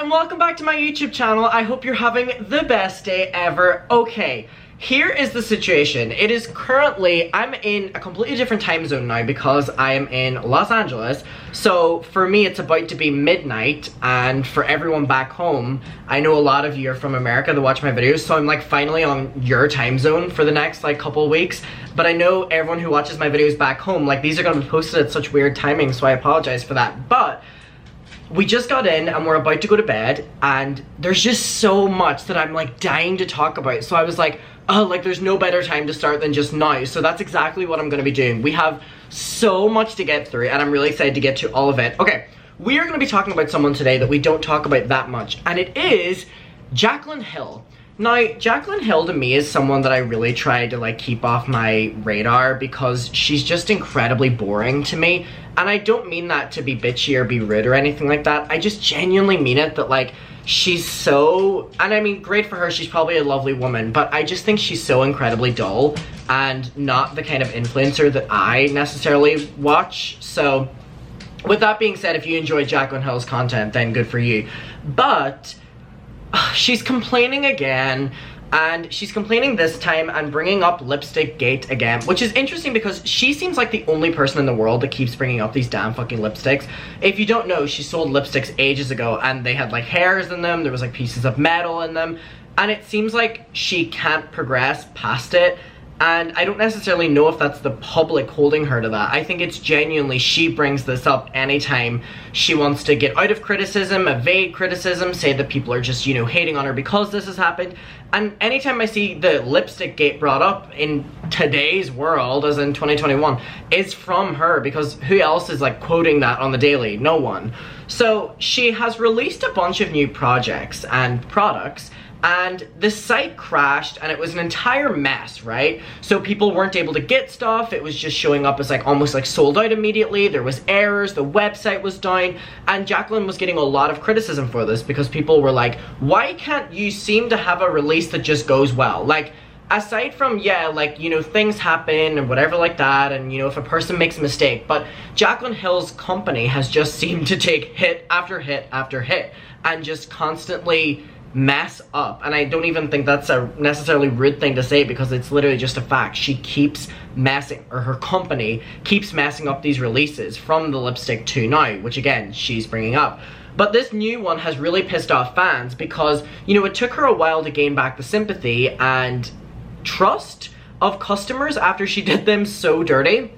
and welcome back to my YouTube channel. I hope you're having the best day ever. Okay, here is the situation. It is currently, I'm in a completely different time zone now because I am in Los Angeles. So for me, it's about to be midnight, and for everyone back home, I know a lot of you are from America that watch my videos, so I'm like finally on your time zone for the next like couple of weeks. But I know everyone who watches my videos back home, like these are gonna be posted at such weird timing, so I apologize for that. But we just got in and we're about to go to bed, and there's just so much that I'm like dying to talk about. So I was like, oh, like there's no better time to start than just now. So that's exactly what I'm gonna be doing. We have so much to get through and I'm really excited to get to all of it. Okay, we are gonna be talking about someone today that we don't talk about that much, and it is Jaclyn Hill. Now, Jaclyn Hill to me is someone that I really try to like keep off my radar because she's just incredibly boring to me. And I don't mean that to be bitchy or be rude or anything like that. I just genuinely mean it, that like she's so, and I mean great for her, she's probably a lovely woman, but I just think she's so incredibly dull and not the kind of influencer that I necessarily watch. So with that being said, if you enjoy Jaclyn Hill's content, then good for you. But she's complaining again, and she's complaining this time and bringing up lipstick gate again, which is interesting because she seems like the only person in the world that keeps bringing up these damn fucking lipsticks. If you don't know, she sold lipsticks ages ago, and they had like hairs in them, there was like pieces of metal in them, and it seems like she can't progress past it. And I don't necessarily know if that's the public holding her to that. I think it's genuinely she brings this up anytime she wants to get out of criticism, evade criticism, say that people are just, you know, hating on her because this has happened. And anytime I see the lipstick gate brought up in today's world, as in 2021, it's from her, because who else is like quoting that on the daily? No one. So she has released a bunch of new projects and products, and the site crashed and it was an entire mess, right? So people weren't able to get stuff. It was just showing up as like almost like sold out immediately. There was errors, the website was down, and Jaclyn was getting a lot of criticism for this because people were like, why can't you seem to have a release that just goes well? Like, aside from, yeah, like, you know, things happen and whatever like that, and, you know, if a person makes a mistake, but Jaclyn Hill's company has just seemed to take hit after hit after hit and just constantly mess up. And I don't even think that's a necessarily rude thing to say, because it's literally just a fact. She keeps messing, or her company keeps messing up these releases from the lipstick to now, which again, she's bringing up. But this new one has really pissed off fans because, you know, it took her a while to gain back the sympathy and trust of customers after she did them so dirty.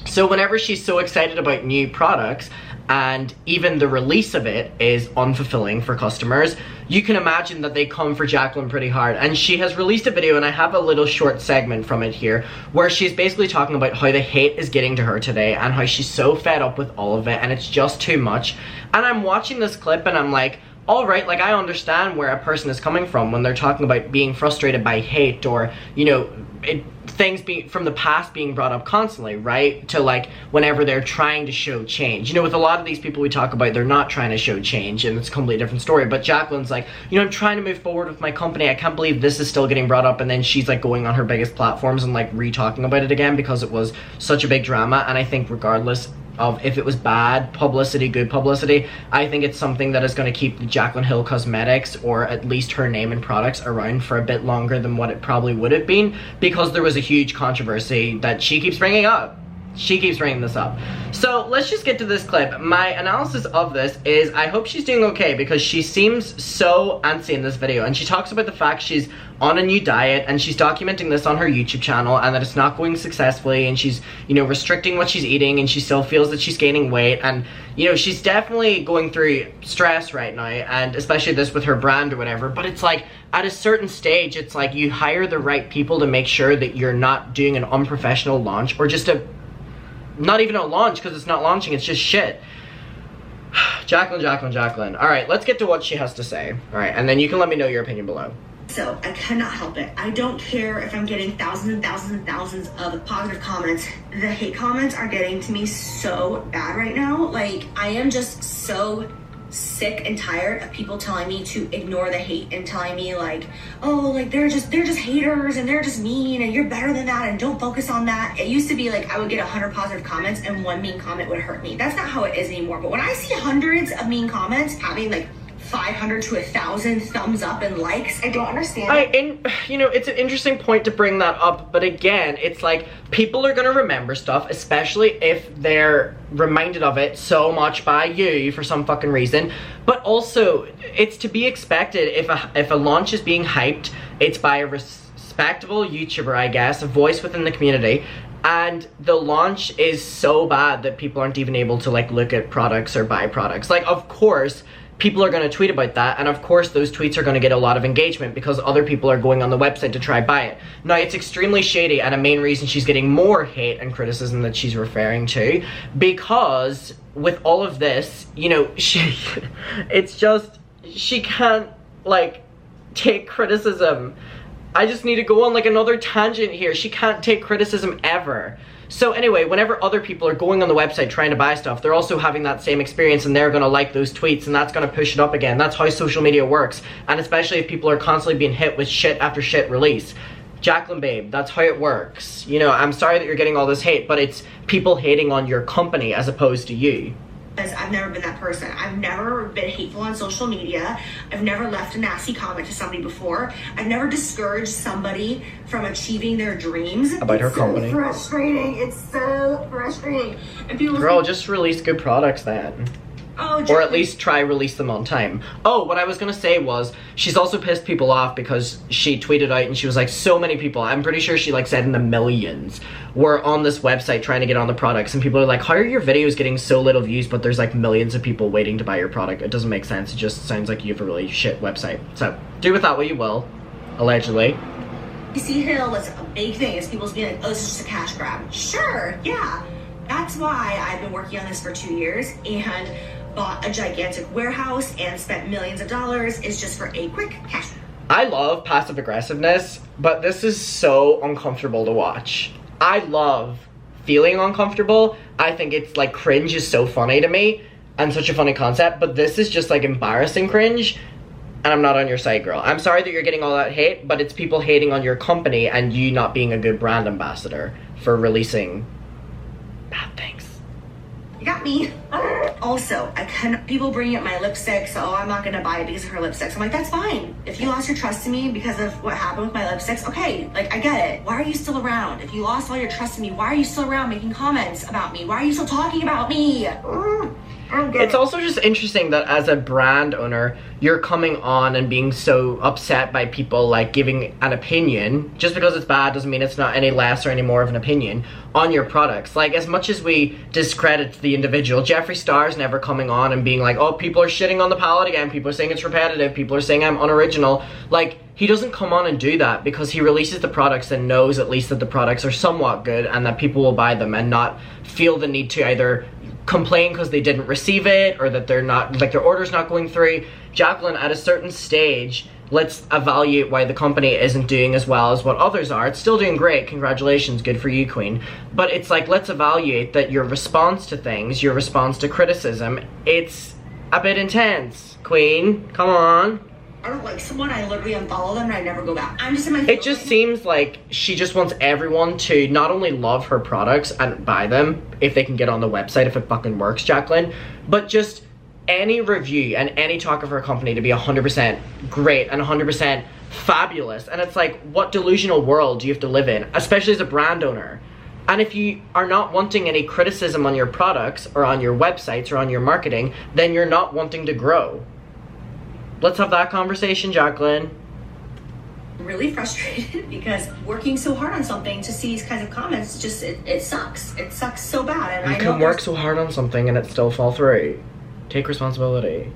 So whenever she's so excited about new products and even the release of it is unfulfilling for customers, you can imagine that they come for Jaclyn pretty hard. And she has released a video, and I have a little short segment from it here, where she's basically talking about how the hate is getting to her today and how she's so fed up with all of it and it's just too much. And I'm watching this clip and I'm like, alright, like I understand where a person is coming from when they're talking about being frustrated by hate, or, you know, things being from the past being brought up constantly, right? To like whenever they're trying to show change. You know, with a lot of these people we talk about, they're not trying to show change, and it's a completely different story. But Jaclyn's like, you know, I'm trying to move forward with my company. I can't believe this is still getting brought up. And then she's like going on her biggest platforms and like re-talking about it again because it was such a big drama. And I think regardless of if it was bad publicity, good publicity, I think it's something that is going to keep the Jaclyn Hill Cosmetics, or at least her name and products, around for a bit longer than what it probably would have been, because there was a huge controversy that she keeps bringing up. She keeps bringing this up. So let's just get to this clip. My analysis of this is I hope she's doing okay, because she seems so antsy in this video, and she talks about the fact she's on a new diet and she's documenting this on her YouTube channel and that it's not going successfully, and she's, you know, restricting what she's eating, and she still feels that she's gaining weight, and, you know, she's definitely going through stress right now, and especially this with her brand or whatever. But it's like at a certain stage, it's like you hire the right people to make sure that you're not doing an unprofessional launch, or just not even a launch, because it's not launching, it's just shit. Jaclyn. Alright, let's get to what she has to say. Alright, and then you can let me know your opinion below. So I cannot help it. I don't care if I'm getting thousands and thousands and thousands of positive comments. The hate comments are getting to me so bad right now. Like, I am just so sick and tired of people telling me to ignore the hate and telling me like, oh, like they're just haters and they're just mean and you're better than that and don't focus on that. It used to be like I would get 100 positive comments and one mean comment would hurt me. That's not how it is anymore. But when I see hundreds of mean comments having like 500 to 1,000 thumbs up and likes. I don't understand. And you know, it's an interesting point to bring that up, but again, it's like people are gonna remember stuff, especially if they're reminded of it so much by you for some fucking reason. But also, it's to be expected if a launch is being hyped, it's by a respectable YouTuber, I guess, a voice within the community. And the launch is so bad that people aren't even able to like look at products or buy products. Like, of course, people are going to tweet about that, and of course those tweets are going to get a lot of engagement because other people are going on the website to try buy it. Now, it's extremely shady, and a main reason she's getting more hate and criticism that she's referring to, because with all of this, you know, it's just, she can't like take criticism. I just need to go on like another tangent here. She can't take criticism ever. So anyway, whenever other people are going on the website trying to buy stuff, they're also having that same experience, and they're gonna like those tweets, and that's gonna push it up again. That's how social media works. And especially if people are constantly being hit with shit after shit release. Jaclyn, babe, that's how it works. You know, I'm sorry that you're getting all this hate, but it's people hating on your company as opposed to you. Because I've never been that person. I've never been hateful on social media. I've never left a nasty comment to somebody before. I've never discouraged somebody from achieving their dreams. About her company. It's so frustrating. It's so frustrating. And people Girl, just release good products then. Oh, or at least try release them on time. Oh, what I was gonna say was, she's also pissed people off because she tweeted out and she was like, so many people, I'm pretty sure she like said in the millions, were on this website trying to get on the products, and people are like, how are your videos getting so little views but there's like millions of people waiting to buy your product? It doesn't make sense. It just sounds like you have a really shit website. So, do with that what you will, allegedly. Jaclyn Hill was a big thing. Is people's being like, oh, this is just a cash grab. Sure, yeah. That's why I've been working on this for 2 years and bought a gigantic warehouse and spent millions of dollars. Is just for a quick cash. I love passive aggressiveness, but this is so uncomfortable to watch. I love feeling uncomfortable. I think it's like cringe is so funny to me and such a funny concept, but this is just like embarrassing cringe, and I'm not on your side, girl. I'm sorry that you're getting all that hate, but it's people hating on your company and you not being a good brand ambassador for releasing bad things. You got me. Also, people bringing up my lipstick, so I'm not gonna buy it because of her lipsticks. I'm like, that's fine. If you lost your trust in me because of what happened with my lipsticks, okay, like, I get it. Why are you still around? If you lost all your trust in me, why are you still around making comments about me? Why are you still talking about me? It's also just interesting that as a brand owner, you're coming on and being so upset by people like giving an opinion. Just because it's bad doesn't mean it's not any less or any more of an opinion on your products. Like, as much as we discredit the individual, Jeffree Star's never coming on and being like, oh, people are shitting on the palette again, people are saying it's repetitive, people are saying I'm unoriginal. Like, he doesn't come on and do that because he releases the products and knows at least that the products are somewhat good and that people will buy them and not feel the need to either complain because they didn't receive it or that they're not, like, their order's not going through. Jaclyn, at a certain stage, let's evaluate why the company isn't doing as well as what others are. It's still doing great, congratulations, good for you, queen. But it's like, let's evaluate that your response to things, your response to criticism, it's a bit intense, queen, come on. I don't like someone, I literally unfollow them and I never go back. I'm just in my It just seems like she just wants everyone to not only love her products and buy them if they can get on the website, if it fucking works, Jaclyn, but just any review and any talk of her company to be 100% great and 100% fabulous. And it's like, what delusional world do you have to live in, especially as a brand owner? And if you are not wanting any criticism on your products or on your websites or on your marketing, then you're not wanting to grow. Let's have that conversation, Jaclyn. Really frustrated because working so hard on something to see these kinds of comments, just it sucks. It sucks so bad. And you can work so hard on something and it still fall through. Take responsibility.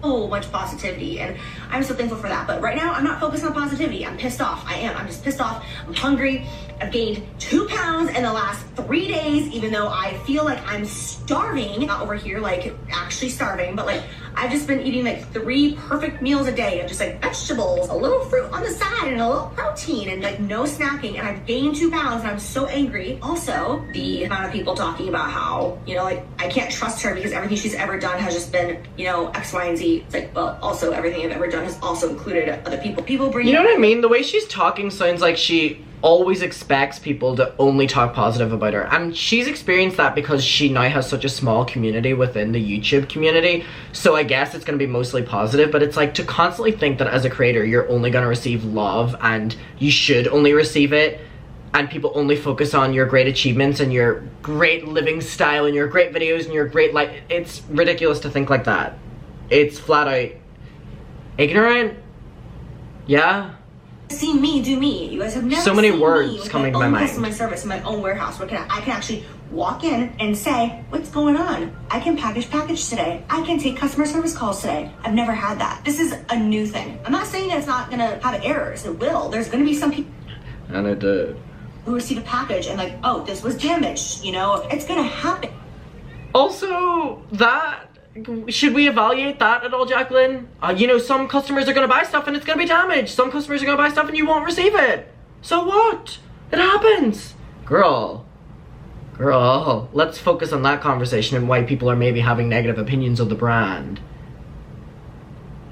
So much positivity, and I'm so thankful for that. But right now, I'm not focused on positivity. I'm pissed off. I am. I'm just pissed off. I'm hungry. I've gained 2 pounds in the last 3 days, even though I feel like I'm starving. Not over here, like actually starving, but like I've just been eating like 3 perfect meals a day of just like vegetables, a little fruit on the side, and a little protein, and like no snacking. And I've gained 2 pounds, and I'm so angry. Also, the amount of people talking about how, you know, like I can't trust her because everything she's ever done has just been, you know, X, Y, and Z. It's like, well, also everything I've ever done has also included other people. People bring. You know what I mean? The way she's talking sounds like she always expects people to only talk positive about her, and she's experienced that because she now has such a small community within the YouTube community, so I guess it's going to be mostly positive. But it's like, to constantly think that as a creator you're only going to receive love and you should only receive it, and people only focus on your great achievements and your great living style and your great videos and your great life. It's ridiculous to think like that. It's flat out ignorant. Yeah. See me do me. You guys have never so many seen words me with coming to my my own mind. customer service in my own warehouse where I can actually walk in and say, what's going on? I can package today. I can take customer service calls today. I've never had that. This is a new thing. I'm not saying that it's not gonna have errors. It will. There's gonna be some people And it did. who receive a package and like, oh, this was damaged. You know, it's gonna happen. Also, that, should we evaluate that at all, Jaclyn? You know, some customers are gonna buy stuff and it's gonna be damaged. Some customers are gonna buy stuff and you won't receive it. So what? It happens. Girl, let's focus on that conversation and why people are maybe having negative opinions of the brand.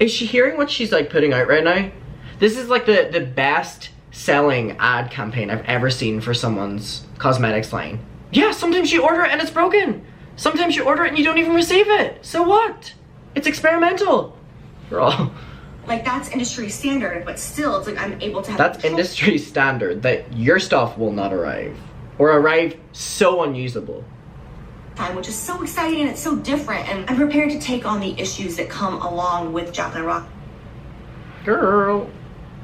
Is she hearing what she's like putting out right now? This is like the best selling ad campaign I've ever seen for someone's cosmetics line. Yeah, sometimes you order it and it's broken. Sometimes you order it and you don't even receive it. So what? It's experimental. Girl. Like, that's industry standard, but still, it's like I'm able to have... That's industry standard, that your stuff will not arrive. Or arrive so unusable. Time, which is so exciting and it's so different. And I'm prepared to take on the issues that come along with Jaclyn Rock. Girl.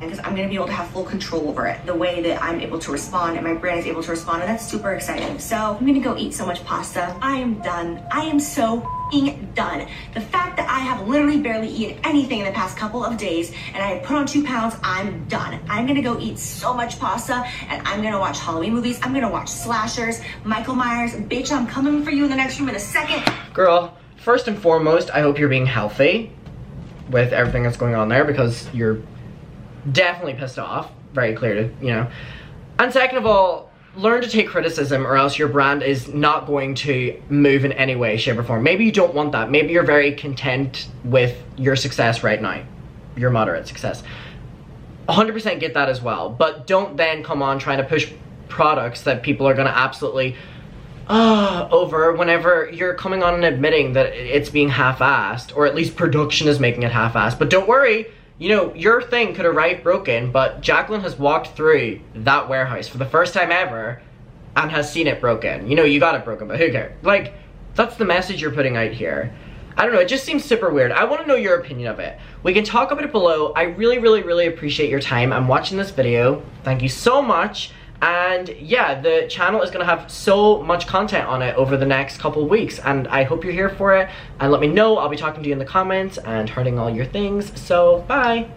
Because I'm going to be able to have full control over it, the way that I'm able to respond and my brand is able to respond, and that's super exciting. So I'm going to go eat so much pasta. I am done. I am so f***ing done. The fact that I have literally barely eaten anything in the past couple of days and I have put on 2 pounds, I'm done. I'm going to go eat so much pasta and I'm going to watch Halloween movies. I'm going to watch slashers, Michael Myers. Bitch, I'm coming for you in the next room in a second. Girl, first and foremost, I hope you're being healthy with everything that's going on there, because you're definitely pissed off, very clear to, you know. And second of all, learn to take criticism, or else your brand is not going to move in any way, shape, or form. Maybe you don't want that. Maybe you're very content with your success right now, your moderate success. 100% get that as well, but don't then come on trying to push products that people are going to absolutely over whenever you're coming on and admitting that it's being half-assed, or at least production is making it half-assed. But don't worry, you know, your thing could arrive broken, but Jaclyn has walked through that warehouse for the first time ever and has seen it broken. You know, you got it broken, but who cares? Like, that's the message you're putting out here. I don't know, it just seems super weird. I want to know your opinion of it. We can talk about it below. I really appreciate your time. I'm watching this video. Thank you so much. And yeah, the channel is going to have so much content on it over the next couple weeks, and I hope you're here for it. And let me know. I'll be talking to you in the comments and hearting all your things. So, bye!